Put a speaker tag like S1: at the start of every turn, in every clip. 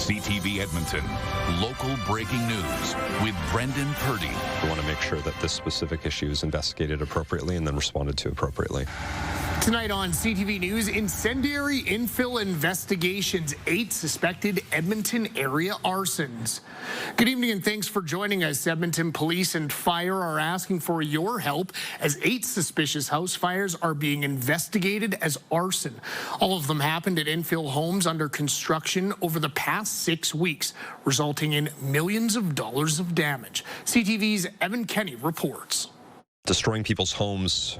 S1: CTV Edmonton, local breaking news with Brendan Purdy.
S2: We want to make sure that this specific issue is investigated appropriately and then responded to appropriately.
S3: Tonight on CTV News, incendiary infill investigations, 8 suspected Edmonton area arsons. Good evening and thanks for joining us. Edmonton Police and Fire are asking for your help as 8 suspicious house fires are being investigated as arson. All of them happened at infill homes under construction over the past 6 weeks, resulting in millions of dollars of damage. CTV's Evan Kenny reports.
S2: Destroying people's homes,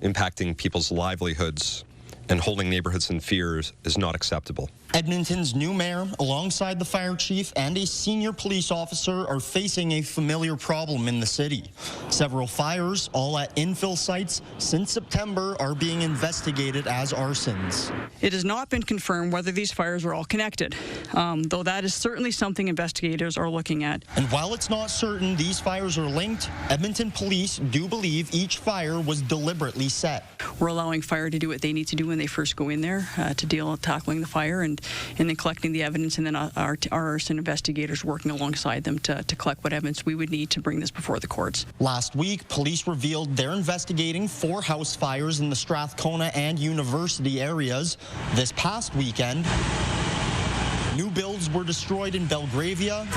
S2: impacting people's livelihoods, and holding neighborhoods in fear is not acceptable.
S4: Edmonton's new mayor, alongside the fire chief and a senior police officer, are facing a familiar problem in the city. Several fires, all at infill sites since September, are being investigated as arsons.
S5: It has not been confirmed whether these fires are all connected, though that is certainly something investigators are looking at.
S4: And while it's not certain these fires are linked, Edmonton police do believe each fire was deliberately set.
S5: We're allowing fire to do what they need to do when they first go in there to deal with tackling the fire and then collecting the evidence, and then our arson investigators working alongside them to collect what evidence we would need to bring this before the courts.
S4: Last week, police revealed they're investigating 4 house fires in the Strathcona and University areas. This past weekend, new builds were destroyed in Belgravia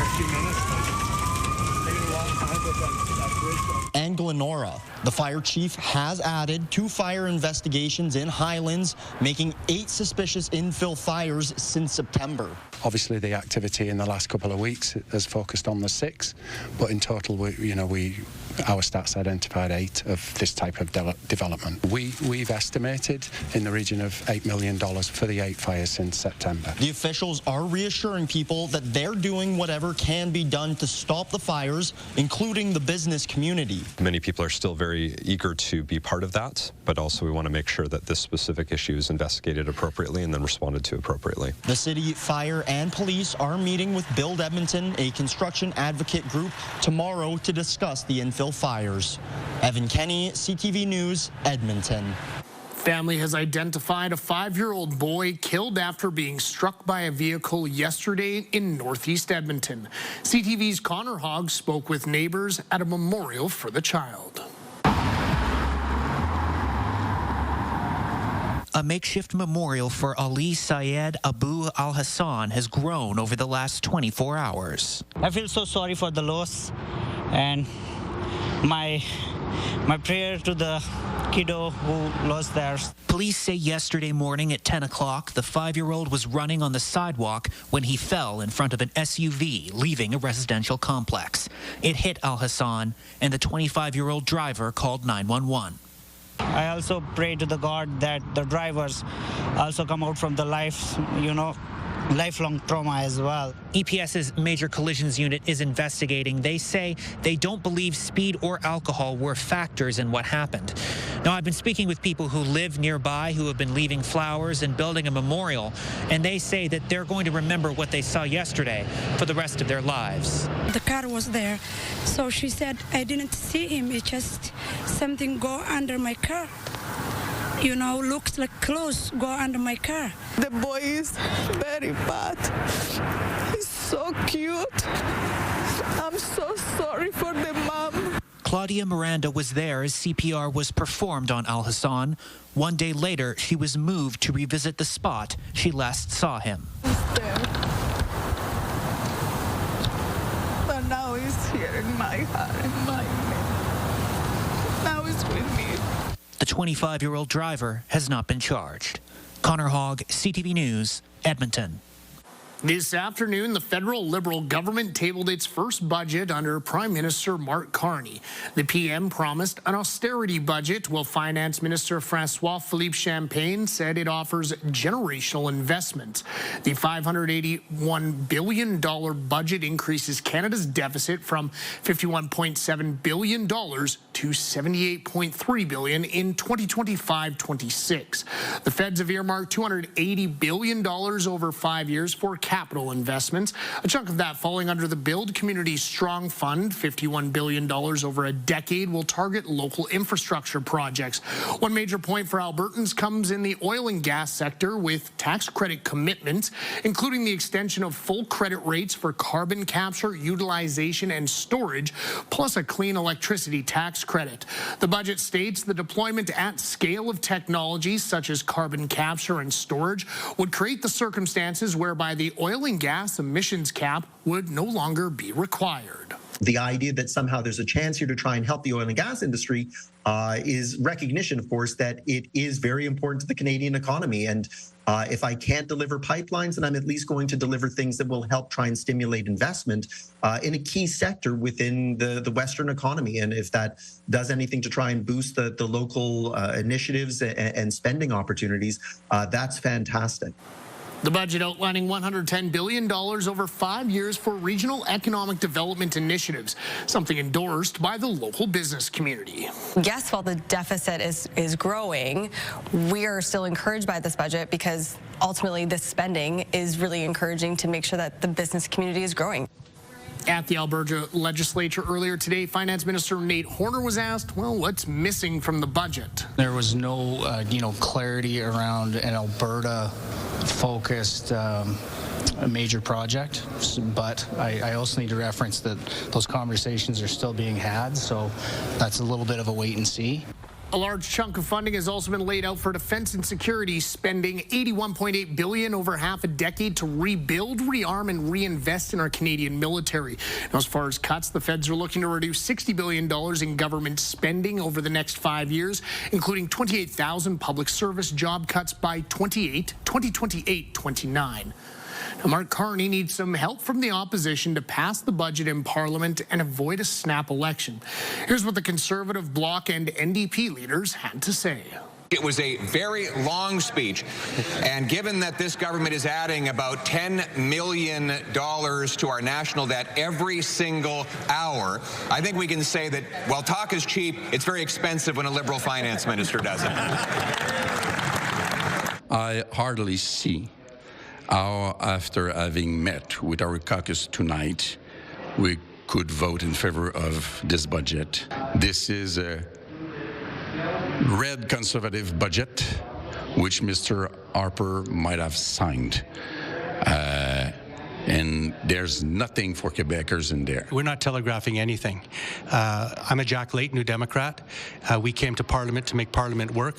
S4: and Glenora. The fire chief has added 2 fire investigations in Highlands, making 8 suspicious infill fires since September.
S6: Obviously, the activity in the last couple of weeks has focused on the 6, but in total, our stats identified 8 of this type of development. We've estimated in the region of $8 million for the 8 fires since September.
S4: The officials are reassuring people that they're doing whatever can be done to stop the fires, including the business community.
S2: Many people are still very eager to be part of that, but also we want to make sure that this specific issue is investigated appropriately and then responded to appropriately.
S4: The city, fire, and police are meeting with Build Edmonton, a construction advocate group, tomorrow to discuss the infill fires. Evan Kenny, CTV News, Edmonton.
S3: Family has identified a 5-year-old boy killed after being struck by a vehicle yesterday in northeast Edmonton. CTV's Connor Hogg spoke with neighbors at a memorial for the child.
S7: A makeshift memorial for Ali Syed Abu Al-Hassan has grown over the last 24 hours.
S8: I feel so sorry for the loss, and my prayer to the kiddo who lost theirs.
S7: Police say yesterday morning at 10 o'clock, the 5-year-old was running on the sidewalk when he fell in front of an SUV leaving a residential complex. It hit Al-Hassan, and the 25-year-old driver called 911.
S8: I also pray to the God that the drivers also come out from the lifelong trauma as well.
S7: EPS's Major Collisions Unit is investigating. They say they don't believe speed or alcohol were factors in what happened. Now, I've been speaking with people who live nearby who have been leaving flowers and building a memorial, and they say that they're going to remember what they saw yesterday for the rest of their lives.
S9: The car was there, so she said, I didn't see him, it just something go under my car. Looks like clothes go under my car.
S10: The boy is very bad. He's so cute. I'm so sorry for the mom.
S7: Claudia Miranda was there as CPR was performed on Al-Hassan. One day later, she was moved to revisit the spot she last saw him.
S10: He's there. But now he's here in my heart, in my name. Now he's with me.
S7: The 25-year-old driver has not been charged. Connor Hogg, CTV News, Edmonton.
S3: This afternoon, the federal Liberal government tabled its first budget under Prime Minister Mark Carney. The PM promised an austerity budget, while Finance Minister François-Philippe Champagne said it offers generational investment. The $581 billion budget increases Canada's deficit from $51.7 billion to to $78.3 billion in 2025-26. The feds have earmarked $280 billion over 5 years for capital investments, a chunk of that falling under the Build Community Strong Fund. $51 billion over a decade will target local infrastructure projects. One major point for Albertans comes in the oil and gas sector with tax credit commitments, including the extension of full credit rates for carbon capture, utilization, and storage, plus a clean electricity tax credit. The budget states the deployment at scale of technologies such as carbon capture and storage would create the circumstances whereby the oil and gas emissions cap would no longer be required.
S11: The idea that somehow there's a chance here to try and help the oil and gas industry is recognition, of course, that it is very important to the Canadian economy. And if I can't deliver pipelines, then I'm at least going to deliver things that will help try and stimulate investment in a key sector within the Western economy. And if that does anything to try and boost the local initiatives and spending opportunities, that's fantastic.
S3: The budget outlining $110 billion over 5 years for regional economic development initiatives, something endorsed by the local business community.
S12: Yes, while the deficit is growing, we are still encouraged by this budget because ultimately this spending is really encouraging to make sure that the business community is growing.
S3: At the Alberta legislature earlier today, Finance Minister Nate Horner was asked, well, what's missing from the budget?
S13: There was no, clarity around an Alberta-focused major project, but I also need to reference that those conversations are still being had, so that's a little bit of a wait and see.
S3: A large chunk of funding has also been laid out for defense and security, spending $81.8 billion over half a decade to rebuild, rearm, and reinvest in our Canadian military. Now, as far as cuts, the feds are looking to reduce $60 billion in government spending over the next 5 years, including 28,000 public service job cuts by 2028-29. Now, Mark Carney needs some help from the opposition to pass the budget in Parliament and avoid a snap election. Here's what the Conservative Bloc and NDP leaders had to say.
S14: It was a very long speech, and given that this government is adding about $10 million to our national debt every single hour, I think we can say that while talk is cheap, it's very expensive when a Liberal finance minister does it.
S15: I hardly see how, after having met with our caucus tonight, we could vote in favor of this budget. This is a red conservative budget, which Mr. Harper might have signed. And there's nothing for Quebecers in there.
S16: We're not telegraphing anything. I'm a Jack Layton, New Democrat. We came to Parliament to make Parliament work.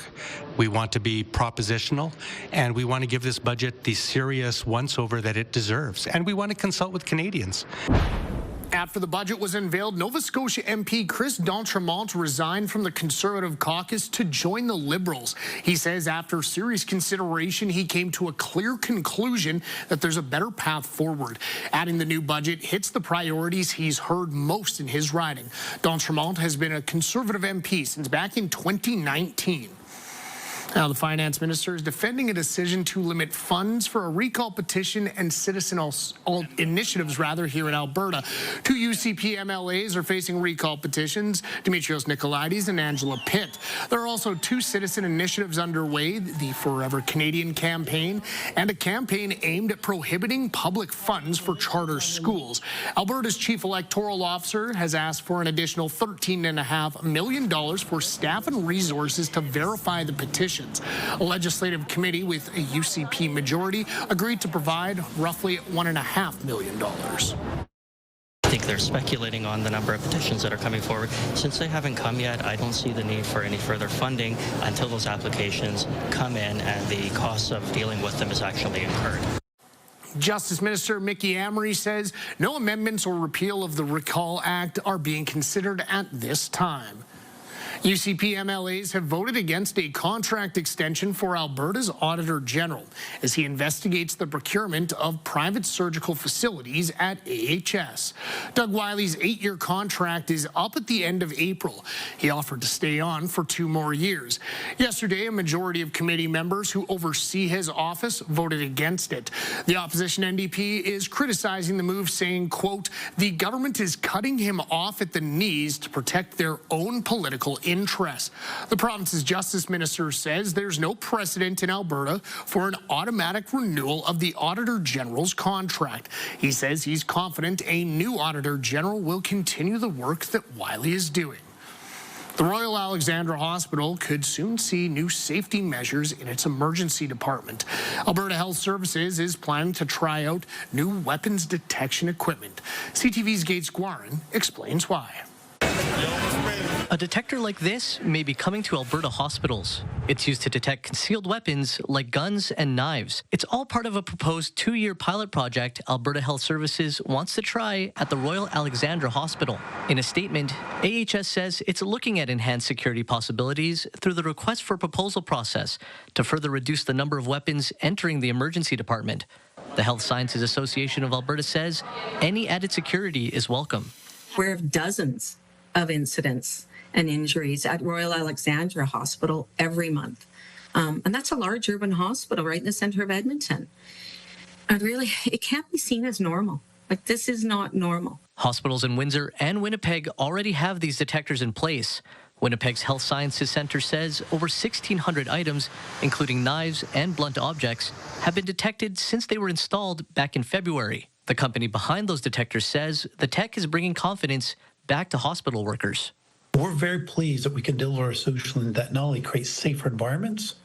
S16: We want to be propositional, and we want to give this budget the serious once-over that it deserves. And we want to consult with Canadians.
S3: After the budget was unveiled, Nova Scotia MP Chris d'Entremont resigned from the Conservative caucus to join the Liberals. He says after serious consideration, he came to a clear conclusion that there's a better path forward. Adding the new budget hits the priorities he's heard most in his riding. D'Entremont has been a Conservative MP since back in 2019. Now, the finance minister is defending a decision to limit funds for a recall petition and citizen initiatives here in Alberta. Two UCP MLAs are facing recall petitions, Dimitrios Nicolaides and Angela Pitt. There are also two citizen initiatives underway, the Forever Canadian campaign and a campaign aimed at prohibiting public funds for charter schools. Alberta's chief electoral officer has asked for an additional $13.5 million for staff and resources to verify the petition. A legislative committee with a UCP majority agreed to provide roughly $1.5 million.
S17: I think they're speculating on the number of petitions that are coming forward. Since they haven't come yet, I don't see the need for any further funding until those applications come in and the cost of dealing with them is actually incurred.
S3: Justice Minister Mickey Amory says no amendments or repeal of the Recall Act are being considered at this time. UCP MLAs have voted against a contract extension for Alberta's Auditor General as he investigates the procurement of private surgical facilities at AHS. Doug Wiley's 8-year contract is up at the end of April. He offered to stay on for 2 more years. Yesterday, a majority of committee members who oversee his office voted against it. The opposition NDP is criticizing the move, saying, quote, the government is cutting him off at the knees to protect their own political interests. The province's justice minister says there's no precedent in Alberta for an automatic renewal of the Auditor General's contract. He says he's confident a new Auditor General will continue the work that Wiley is doing. The Royal Alexandra Hospital could soon see new safety measures in its emergency department. Alberta Health Services is planning to try out new weapons detection equipment. CTV's Gates Guarin explains why.
S18: A detector like this may be coming to Alberta hospitals. It's used to detect concealed weapons like guns and knives. It's all part of a proposed 2-year pilot project Alberta Health Services wants to try at the Royal Alexandra Hospital. In a statement, AHS says it's looking at enhanced security possibilities through the request for proposal process to further reduce the number of weapons entering the emergency department. The Health Sciences Association of Alberta says any added security is welcome.
S19: We have dozens of incidents and injuries at Royal Alexandra Hospital every month. And that's a large urban hospital right in the center of Edmonton. And really, it can't be seen as normal. Like, this is not normal.
S18: Hospitals in Windsor and Winnipeg already have these detectors in place. Winnipeg's Health Sciences Centre says over 1,600 items, including knives and blunt objects, have been detected since they were installed back in February. The company behind those detectors says the tech is bringing confidence back to hospital workers.
S20: We're very pleased that we can deliver a solution that not only creates safer environments,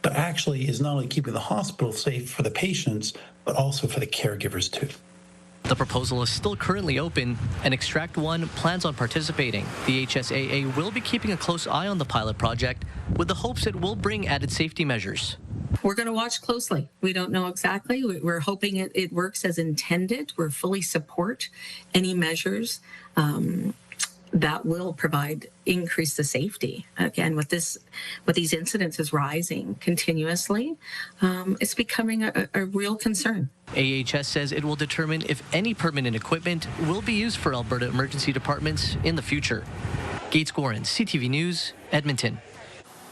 S20: but actually is not only keeping the hospital safe for the patients, but also for the caregivers too.
S18: The proposal is still currently open, and Extract One plans on participating. The HSAA will be keeping a close eye on the pilot project with the hopes it will bring added safety measures.
S19: We're going to watch closely. We don't know exactly. We're hoping it works as intended. We're fully support any measures that will increase the safety. Again, with these incidences rising continuously, it's becoming a real concern.
S18: AHS says it will determine if any permanent equipment will be used for Alberta emergency departments in the future. Gates Gorin, CTV News, Edmonton.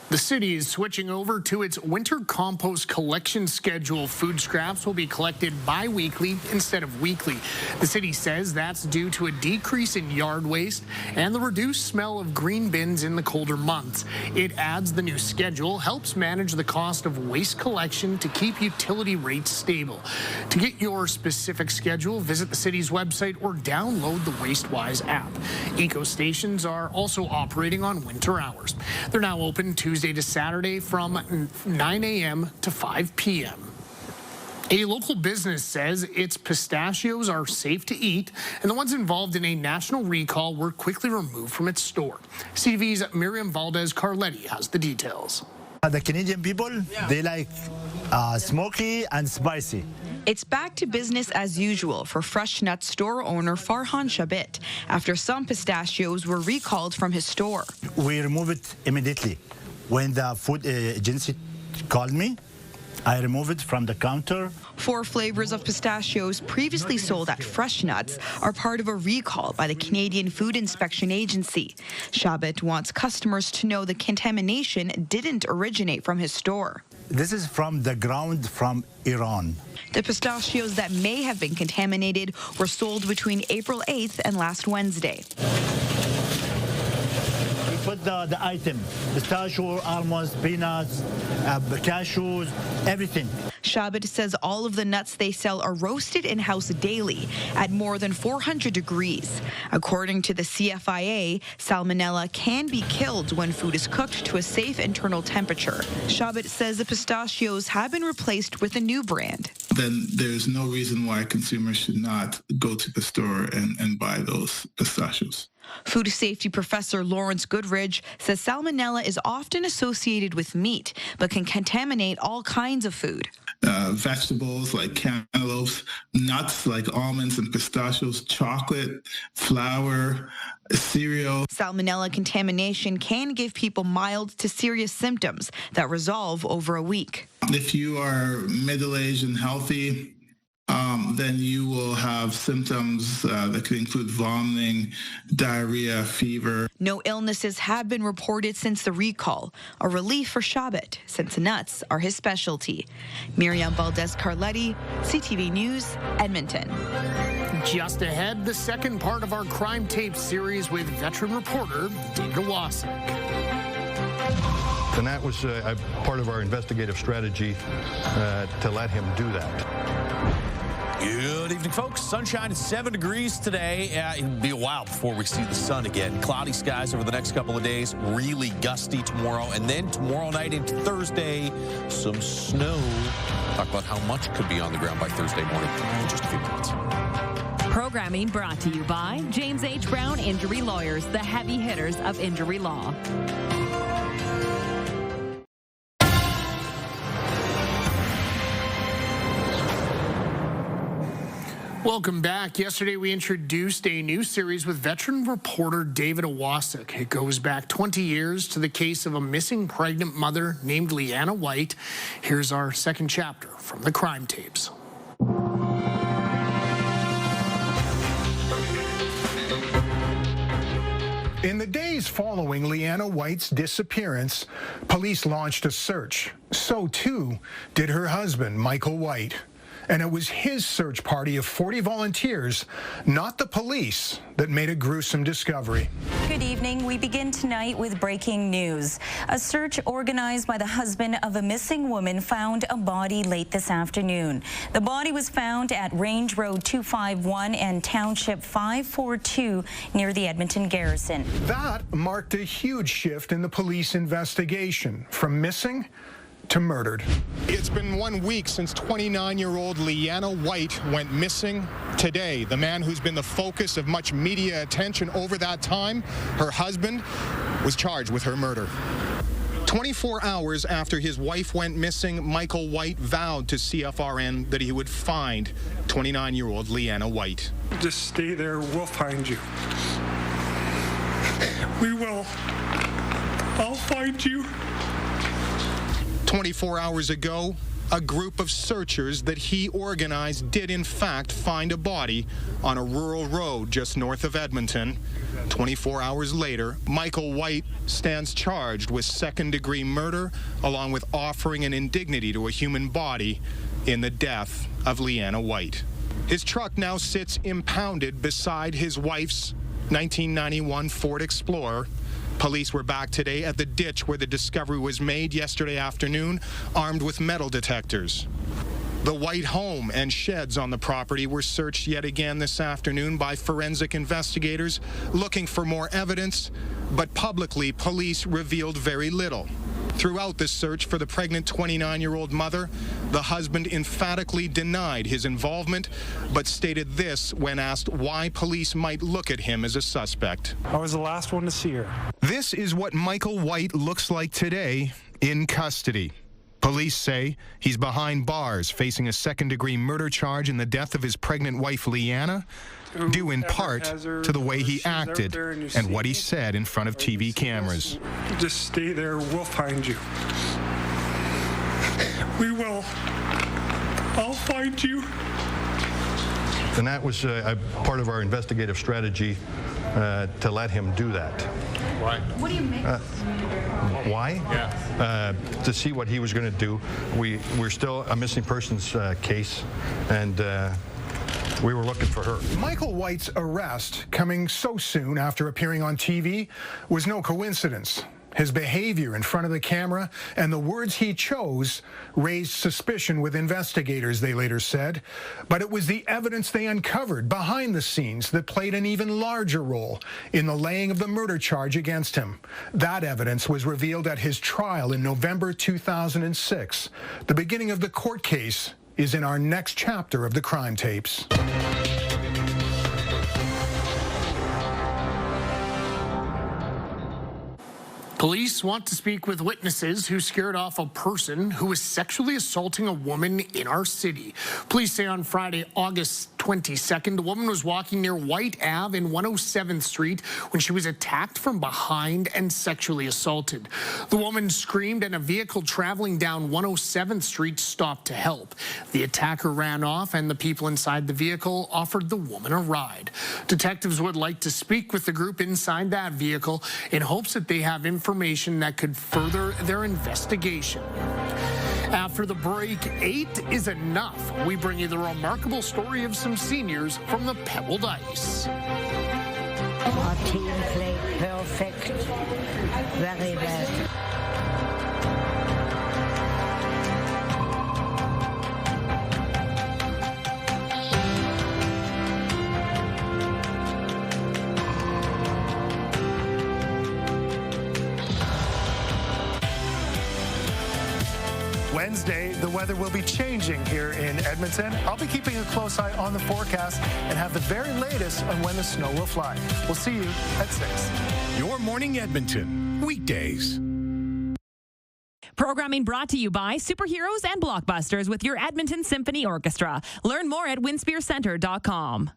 S3: The city is switching over to its winter compost collection schedule. Food scraps will be collected bi-weekly instead of weekly. The city says that's due to a decrease in yard waste and the reduced smell of green bins in the colder months. It adds the new schedule helps manage the cost of waste collection to keep utility rates stable. To get your specific schedule, visit the city's website or download the WasteWise app. Eco stations are also operating on winter hours. They're now open Tuesday to Saturday from 9 a.m. to 5 p.m. A local business says its pistachios are safe to eat, and the ones involved in a national recall were quickly removed from its store. CTV's Miriam Valdez-Carletti has the details.
S21: The Canadian people, they like smoky and spicy.
S22: It's back to business as usual for Fresh Nuts store owner Farhan Shabit after some pistachios were recalled from his store.
S21: We remove it immediately. When the food agency called me, I removed it from the counter.
S22: 4 flavors of pistachios previously sold at Fresh Nuts are part of a recall by the Canadian Food Inspection Agency. Shabit wants customers to know the contamination didn't originate from his store.
S21: This is from the ground from Iran.
S22: The pistachios that may have been contaminated were sold between April 8th and last Wednesday.
S21: Put the item, pistachio, almonds, peanuts, cashews, everything.
S22: Shabit says all of the nuts they sell are roasted in-house daily at more than 400 degrees. According to the CFIA, salmonella can be killed when food is cooked to a safe internal temperature. Shabit says the pistachios have been replaced with a new brand.
S23: Then there's no reason why consumers should not go to the store and buy those pistachios.
S22: Food safety professor Lawrence Goodridge says salmonella is often associated with meat, but can contaminate all kinds of food.
S23: vegetables like cantaloupes, nuts like almonds and pistachios, chocolate, flour, cereal.
S22: Salmonella contamination can give people mild to serious symptoms that resolve over a week.
S23: If you are middle-aged and healthy, then you will have symptoms that could include vomiting, diarrhea, fever.
S22: No illnesses have been reported since the recall, a relief for Shabbat, since nuts are his specialty. Miriam Valdez-Carletti, CTV News, Edmonton.
S3: Just ahead, the second part of our Crime Tape series with veteran reporter David Owasik.
S1: And that was part of our investigative strategy to let him do that.
S5: Good evening, folks. Sunshine at 7 degrees today. It'll be a while before we see the sun again. Cloudy skies over the next couple of days. Really gusty tomorrow. And then tomorrow night into Thursday, some snow. Talk about how much could be on the ground by Thursday morning in just a few minutes.
S6: Programming brought to you by James H. Brown Injury Lawyers, the heavy hitters of injury law.
S3: Welcome back. Yesterday, we introduced a new series with veteran reporter David Owasik. It goes back 20 years to the case of a missing pregnant mother named Leanna White. Here's our second chapter from the crime tapes.
S24: In the days following Leanna White's disappearance, police launched a search. So, too, did her husband, Michael White. And it was his search party of 40 volunteers, not the police, that made a gruesome discovery.
S25: Good evening. We begin tonight with breaking news. A search organized by the husband of a missing woman found a body late this afternoon. The body was found at Range Road 251 and Township 542 near the Edmonton Garrison.
S24: That marked a huge shift in the police investigation, from missing to murdered. It's been 1 week since 29-year-old Leanna White went missing. Today, the man who's been the focus of much media attention over that time, her husband, was charged with her murder. 24 hours after his wife went missing, Michael White vowed to CFRN that he would find 29-year-old Leanna White.
S26: Just stay there, we'll find you. We will. I'll find you.
S24: 24 hours ago, a group of searchers that he organized did in fact find a body on a rural road just north of Edmonton. 24 hours later, Michael White stands charged with second-degree murder, along with offering an indignity to a human body in the death of Leanna White. His truck now sits impounded beside his wife's 1991 Ford Explorer. Police were back today at the ditch where the discovery was made yesterday afternoon, armed with metal detectors. The White home and sheds on the property were searched yet again this afternoon by forensic investigators looking for more evidence, but publicly, police revealed very little. Throughout the search for the pregnant 29-year-old mother, the husband emphatically denied his involvement, but stated this when asked why police might look at him as a suspect.
S26: I was the last one to see her.
S24: This is what Michael White looks like today in custody. Police say he's behind bars facing a second-degree murder charge in the death of his pregnant wife, Leanna, due in part to the way he acted and what he said in front of TV cameras.
S26: Just stay there, we'll find you. We will. I'll find you.
S1: And that was part of our investigative strategy to let him do that.
S3: Why?
S22: What do you make?
S1: Why?
S3: Yeah.
S1: To see what he was going to do. We're still a missing persons case, and we were looking for her.
S24: Michael White's arrest, coming so soon after appearing on TV, was no coincidence. His behavior in front of the camera and the words he chose raised suspicion with investigators, they later said. But it was the evidence they uncovered behind the scenes that played an even larger role in the laying of the murder charge against him. That evidence was revealed at his trial in November 2006. The beginning of the court case is in our next chapter of the crime tapes.
S3: Police want to speak with witnesses who scared off a person who was sexually assaulting a woman in our city. Police say on Friday, August 22nd, the woman was walking near White Ave in 107th Street when she was attacked from behind and sexually assaulted. The woman screamed and a vehicle traveling down 107th Street stopped to help. The attacker ran off and the people inside the vehicle offered the woman a ride. Detectives would like to speak with the group inside that vehicle in hopes that they have information that could further their investigation. After the break, 8 is enough. We bring you the remarkable story of some seniors from the Pebbled Ice.
S2: Our team played perfect, very well.
S4: Wednesday, the weather will be changing here in Edmonton. I'll be keeping a close eye on the forecast and have the very latest on when the snow will fly. We'll see you at 6.
S7: Your Morning Edmonton, weekdays.
S6: Programming brought to you by Superheroes and Blockbusters with your Edmonton Symphony Orchestra. Learn more at winspearcenter.com.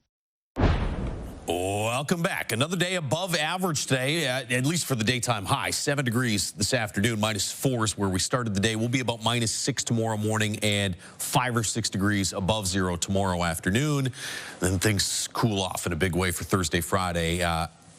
S5: Welcome back. Another day above average today, at least for the daytime high. 7 degrees this afternoon, -4 is where we started the day. We'll be about -6 tomorrow morning and 5 or 6 degrees above zero tomorrow afternoon. Then things cool off in a big way for Thursday, Friday.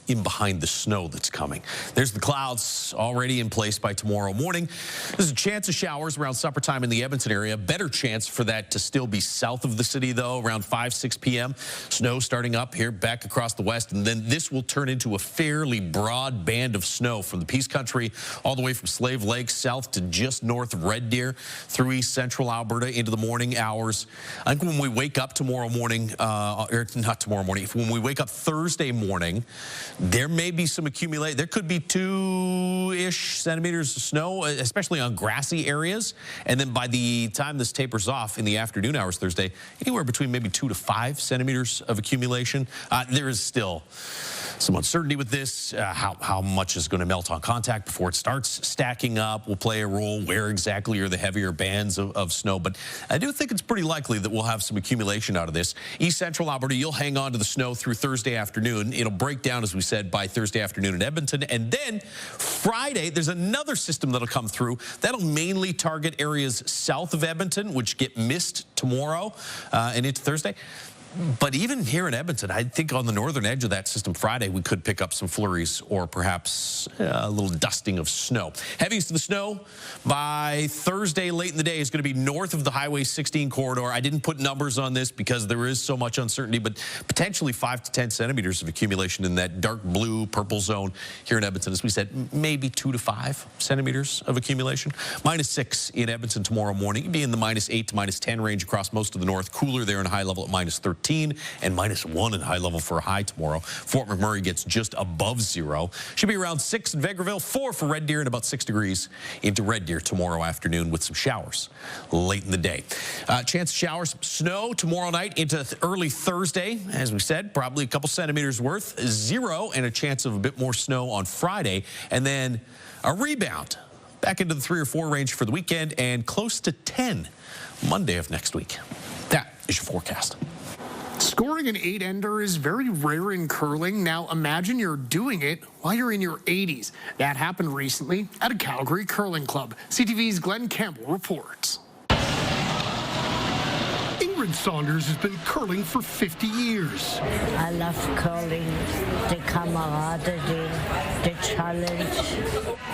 S5: In behind the snow that's coming. There's the clouds already in place by tomorrow morning. There's a chance of showers around supper time in the Edmonton area. Better chance for that to still be south of the city, though, around 5, 6 p.m. Snow starting up here back across the west, and then this will turn into a fairly broad band of snow from the Peace Country all the way from Slave Lake south to just north of Red Deer through east central Alberta into the morning hours. I think when we wake up tomorrow morning, or not tomorrow morning, when we wake up Thursday morning, there may be some accumulate. There could be 2-ish centimeters of snow, especially on grassy areas. And then by the time this tapers off in the afternoon hours Thursday, anywhere between maybe 2 to 5 centimeters of accumulation. There is still some uncertainty with this. How much is going to melt on contact before it starts stacking up will play a role. Where exactly are the heavier bands of snow? But I do think it's pretty likely that we'll have some accumulation out of this. East central Alberta, you'll hang on to the snow through Thursday afternoon. It'll break down, as we said, by Thursday afternoon in Edmonton. And then Friday, there's another system that'll come through. That'll mainly target areas south of Edmonton, which get missed tomorrow and into Thursday. But even here in Edmonton, I think on the northern edge of that system Friday, we could pick up some flurries or perhaps a little dusting of snow. Heaviest of the snow by Thursday late in the day is going to be north of the Highway 16 corridor. I didn't put numbers on this because there is so much uncertainty, but potentially 5 to 10 centimeters of accumulation in that dark blue, purple zone here in Edmonton. As we said, maybe 2 to 5 centimeters of accumulation. -6 in Edmonton tomorrow morning. It'd be in the -8 to -10 range across most of the north. Cooler there in high level at -13. And -1 in high level for a high tomorrow. Fort McMurray gets just above zero. Should be around 6 in Vegreville, 4 for Red Deer, and about 6 degrees into Red Deer tomorrow afternoon with some showers late in the day. Chance of showers, snow tomorrow night into early Thursday. As we said, probably a couple centimeters worth. 0 and a chance of a bit more snow on Friday. And then a rebound back into the 3 or 4 range for the weekend and close to 10 Monday of next week. That is your forecast.
S3: Scoring an 8-ender is very rare in curling. Now imagine you're doing it while you're in your 80s. That happened recently at a Calgary curling club. CTV's Glenn Campbell reports.
S8: Ingrid Saunders has been curling for 50 years.
S2: I love curling, the camaraderie, the challenge.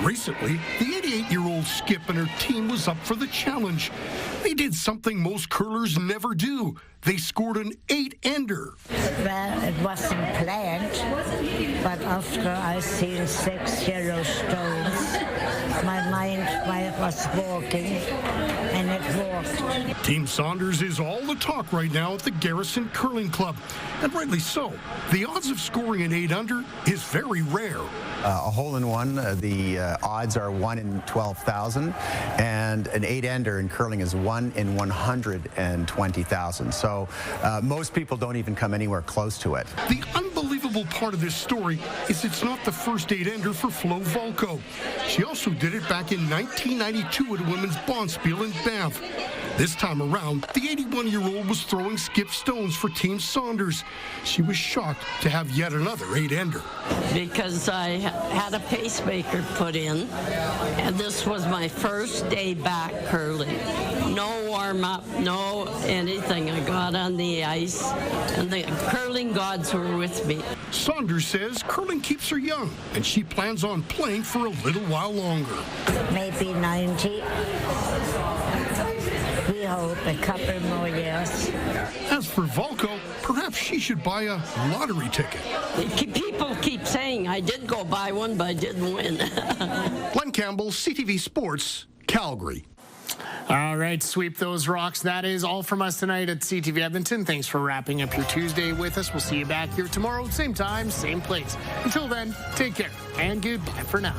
S8: Recently, the 88-year-old skip and her team was up for the challenge. They did something most curlers never do. They scored an 8-ender.
S2: Well, it wasn't planned, but after I seen 6 yellow stones, my mind was walking, and it worked.
S8: Team Saunders is all the talk right now at the Garrison Curling Club, and rightly so. The odds of scoring an 8-under is very rare.
S9: A hole-in-one, the odds are 1 in 12,000, and an 8-ender in curling is 1 in 120,000. So most people don't even come anywhere close to it.
S8: The unbelievable part of this story is it's not the first 8-ender for Flo Volko. She also did it back in 1992 at a women's bonspiel in Banff. This time around, the 81-year-old was throwing skip stones for Team Saunders. She was shocked to have yet another 8-ender.
S10: Because I had a pacemaker put in, and this was my first day back curling. No warm-up, no anything. I got on the ice, and the curling gods were with me.
S8: Saunders says curling keeps her young, and she plans on playing for a little while longer.
S2: Maybe 90. We hope a couple more years.
S8: As for Volko, perhaps she should buy a lottery ticket.
S10: People keep saying I did go buy one, but I didn't win.
S8: Glenn Campbell, CTV Sports, Calgary.
S3: All right, sweep those rocks. That is all from us tonight at CTV Edmonton. Thanks for wrapping up your Tuesday with us. We'll see you back here tomorrow, same time, same place. Until then, take care and goodbye for now.